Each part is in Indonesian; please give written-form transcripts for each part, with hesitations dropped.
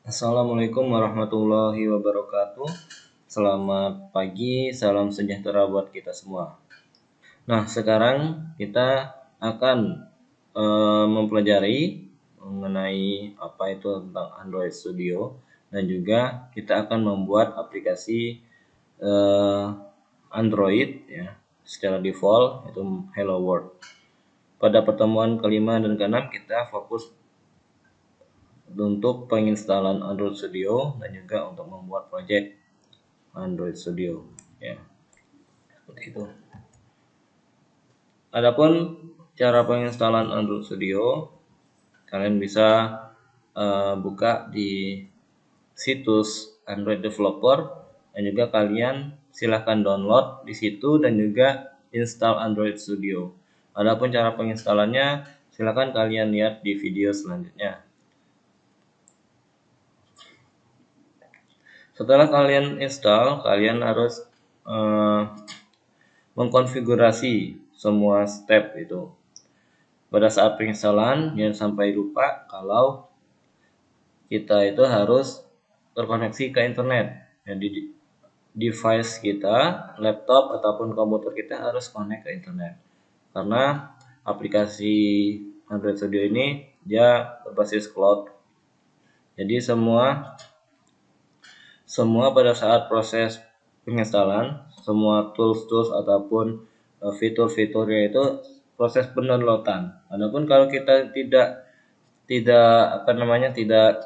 Assalamualaikum warahmatullahi wabarakatuh. Selamat pagi, salam sejahtera buat kita semua. Nah, sekarang kita akan mempelajari mengenai apa itu tentang Android Studio dan juga kita akan membuat aplikasi eh, Android ya secara default itu Hello World. Pada pertemuan kelima dan keenam kita fokus untuk penginstalan Android Studio dan juga untuk membuat project Android Studio ya seperti itu. Adapun cara penginstalan Android Studio, kalian bisa buka di situs Android Developer dan juga kalian silahkan download di situ dan juga install Android Studio. Adapun cara penginstalannya silahkan kalian lihat di video selanjutnya. Setelah kalian install, kalian harus mengkonfigurasi semua step itu. Pada saat penginstalan, jangan sampai lupa kalau kita itu harus terkoneksi ke internet. Jadi device kita, laptop ataupun komputer kita harus connect ke internet. Karena aplikasi Android Studio ini dia berbasis cloud. Jadi semua pada saat proses penginstalan, semua tools ataupun fitur-fiturnya itu proses pendownloadan. Adapun kalau kita tidak apa namanya tidak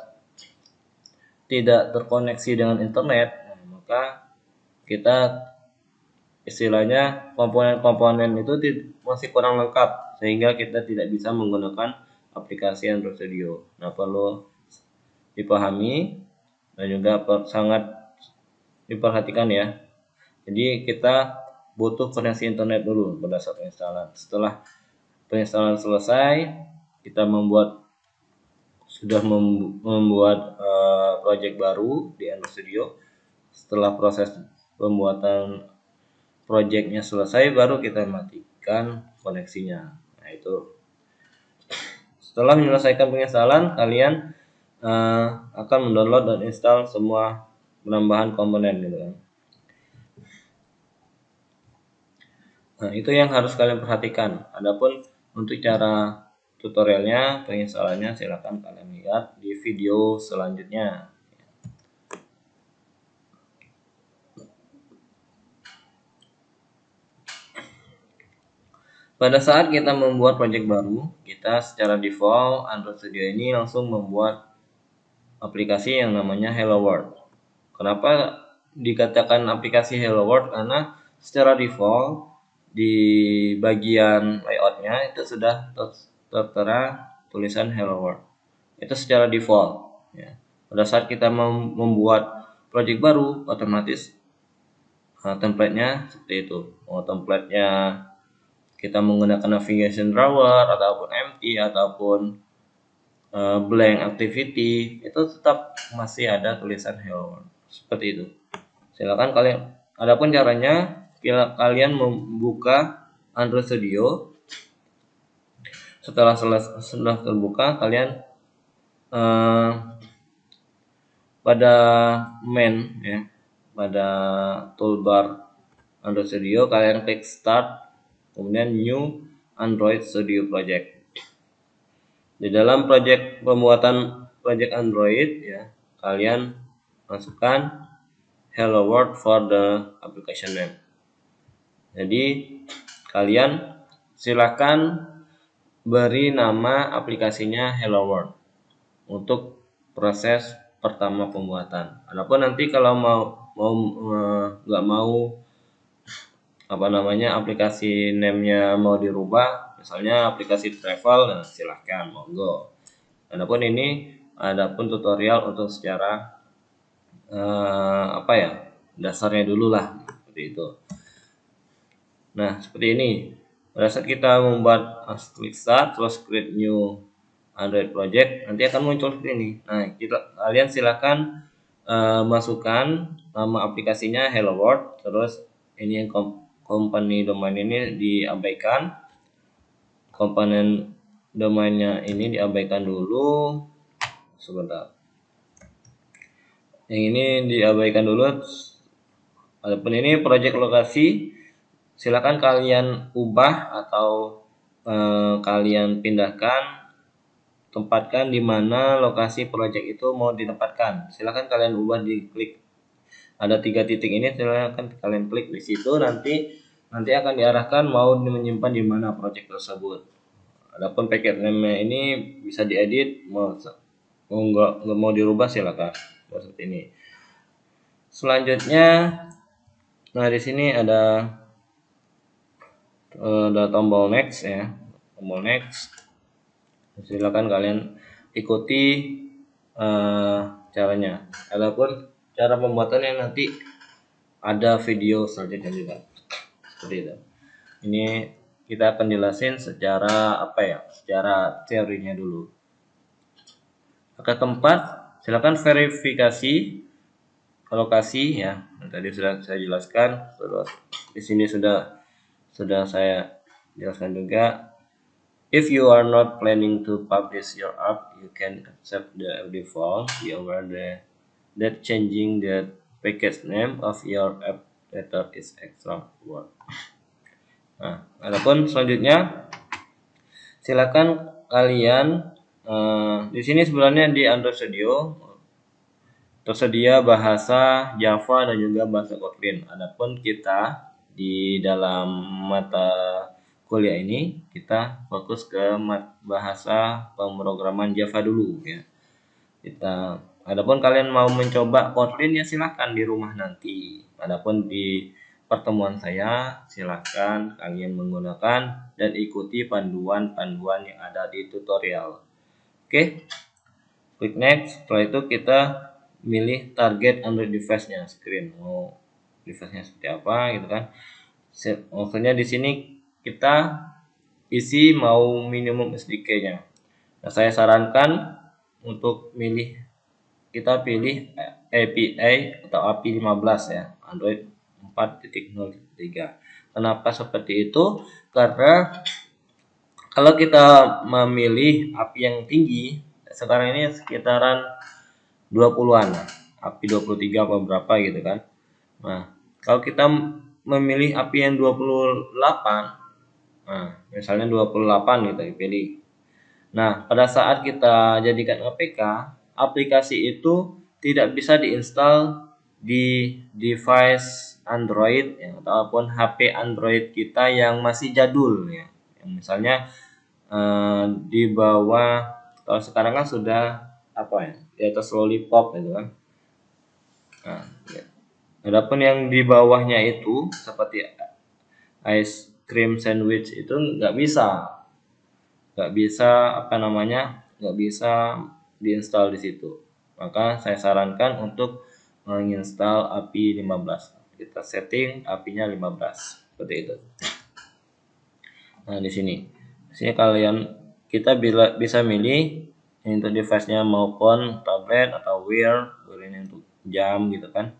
terkoneksi dengan internet, maka kita istilahnya komponen-komponen itu masih kurang lengkap sehingga kita tidak bisa menggunakan aplikasi Android Studio. Nah, perlu dipahami dan juga sangat diperhatikan ya. Jadi kita butuh koneksi internet dulu pada saat penginstalan. Setelah penginstalan selesai, kita sudah membuat project baru di Android Studio. Setelah proses pembuatan projectnya selesai, baru kita matikan koneksinya. Nah itu. Setelah menyelesaikan penginstalan, kalian akan mendownload dan install semua penambahan komponen gitu kan. Nah, itu yang harus kalian perhatikan. Adapun untuk cara tutorialnya, penginstalannya silakan kalian lihat di video selanjutnya. Pada saat kita membuat project baru, kita secara default Android Studio ini langsung membuat aplikasi yang namanya Hello World. Kenapa dikatakan aplikasi Hello World? Karena secara default di bagian layoutnya itu sudah tertera tulisan Hello World. Itu secara default. Ya. Pada saat kita membuat project baru, otomatis template-nya seperti itu. Template-nya kita menggunakan navigation drawer ataupun empty ataupun blank activity, itu tetap masih ada tulisan hello world seperti itu. Silakan kalian. Adapun caranya, kalian membuka Android Studio. Setelah terbuka, kalian pada main ya, pada toolbar Android Studio kalian klik start, kemudian new Android Studio project. Di dalam pembuatan project Android ya, kalian masukkan hello world for the application name. Jadi kalian silakan beri nama aplikasinya hello world untuk proses pertama pembuatan. Adapun nanti kalau nggak mau apa namanya aplikasi name-nya mau dirubah, misalnya aplikasi travel, nah silahkan monggo. Adapun tutorial untuk secara apa ya, dasarnya dulu lah seperti itu. Nah seperti ini. Pada saat kita membuat klik start terus create new Android project, nanti akan muncul seperti ini. Nah kalian silahkan masukkan nama aplikasinya Hello World, terus ini yang company domain ini diabaikan, komponen domainnya ini diabaikan dulu sebentar. Yang ini diabaikan dulu. Adapun ini project lokasi, silakan kalian ubah atau kalian pindahkan, tempatkan di mana lokasi project itu mau ditempatkan. Silakan kalian ubah, di klik ada 3 titik ini, silakan kalian klik di situ, nanti akan diarahkan mau menyimpan di mana project tersebut. Adapun packet name ini bisa diedit, mau nggak mau dirubah silakan seperti ini. Selanjutnya, nah di sini ada tombol next ya, tombol next. Silakan kalian ikuti caranya. Adapun cara pembuatannya nanti ada video selanjutnya juga. Seperti itu. Ini kita akan jelasin secara secara teorinya dulu. Ke tempat, silakan verifikasi lokasi ya. Tadi sudah saya jelaskan, terus di sini sudah saya jelaskan juga. If you are not planning to publish your app, you can accept the default. Be aware that changing the package name of your app later is extra work. Nah, adapun selanjutnya, silakan kalian di sini sebenarnya di Android Studio tersedia bahasa Java dan juga bahasa Kotlin. Adapun kita di dalam mata kuliah ini kita fokus ke bahasa pemrograman Java dulu ya. Adapun kalian mau mencoba Kotlin ya silahkan di rumah nanti. Adapun di pertemuan saya silahkan kalian menggunakan dan ikuti panduan-panduan yang ada di tutorial. Oke, klik next. Setelah itu kita milih target Android device-nya, screen mau device-nya seperti apa gitu kan. Maksudnya di sini kita isi mau minimum SDK-nya. Nah, saya sarankan untuk kita pilih API atau API 15 ya, Android 4.0.3. Kenapa seperti itu? Karena kalau kita memilih API yang tinggi, sekarang ini sekitaran 20-an, API 23 apa berapa gitu kan. Nah, kalau kita memilih API yang 28, nah, misalnya 28 kita pilih. Nah, pada saat kita jadikan APK, aplikasi itu tidak bisa diinstal di device Android ya, ataupun HP Android kita yang masih jadul ya. Yang misalnya di bawah, kalau sekarang kan sudah di atas lollipop gitu kan. Nah, ya. Adapun yang di bawahnya itu seperti ice cream sandwich itu nggak bisa nggak bisa diinstal di situ. Maka saya sarankan untuk menginstal API 15. Kita setting API-nya 15 seperti itu. Nah, di sini kita bisa milih untuk device-nya maupun tablet atau Wear ini untuk jam gitu kan.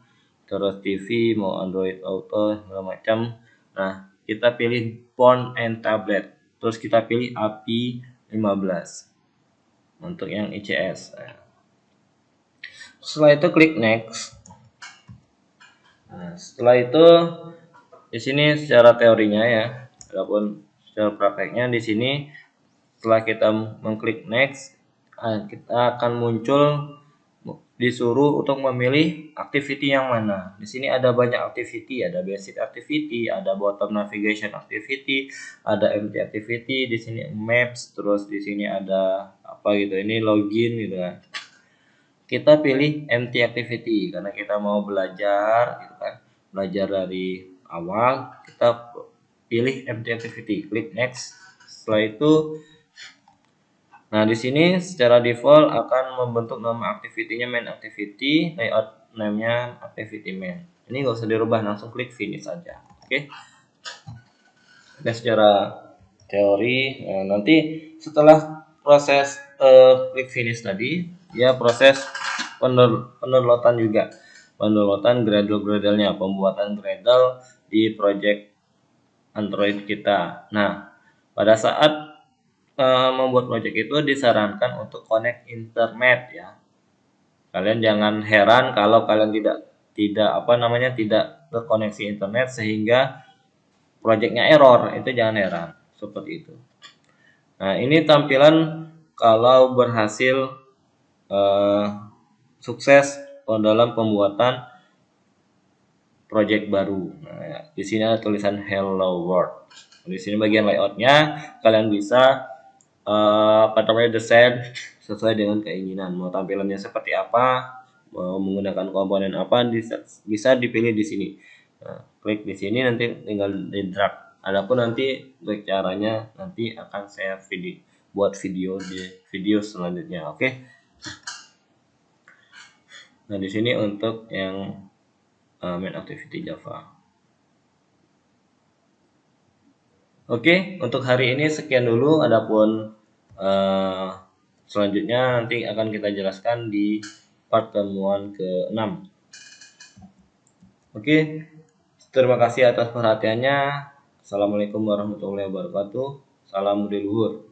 Terus TV mau Android Auto segala macam. Nah, kita pilih phone and tablet. Terus kita pilih API 15 untuk yang ICS. Setelah itu klik next. Nah, setelah itu di sini secara teorinya ya, adapun secara prakteknya di sini setelah kita mengklik next, kita akan disuruh untuk memilih activity yang mana. Di sini ada banyak activity, ada basic activity, ada bottom navigation activity, ada empty activity, di sini maps, terus di sini ada ini login gitu kan. Kita pilih empty activity karena kita mau belajar gitu kan. Belajar dari awal, kita pilih empty activity, klik next. Setelah itu, nah di sini secara default akan membentuk nama activity-nya main activity, layout name-nya activity main. Ini nggak usah dirubah, langsung klik finish saja. Oke. Nah, secara teori, nanti setelah proses klik finish tadi, ya proses pendownloadan juga. Pendownloadan Gradle-nya, pembuatan Gradle di project Android kita. Nah, pada saat membuat project itu disarankan untuk connect internet ya. Kalian jangan heran kalau kalian tidak terkoneksi internet sehingga proyeknya error, itu jangan heran seperti itu. Nah, ini tampilan kalau berhasil sukses dalam pembuatan project baru. Nah, di sini ada tulisan Hello World. Di sini bagian layoutnya kalian bisa desain sesuai dengan keinginan. Mau tampilannya seperti apa, mau menggunakan komponen apa, bisa dipilih di sini. Nah, klik di sini, nanti tinggal di drag. Adapun nanti untuk caranya nanti akan saya buat video di video selanjutnya. Oke. Nah, di sini untuk yang main activity Java. Oke, untuk hari ini sekian dulu. Adapun selanjutnya nanti akan kita jelaskan di pertemuan ke-6. Oke, terima kasih atas perhatiannya. Assalamualaikum warahmatullahi wabarakatuh. Salam budi luhur.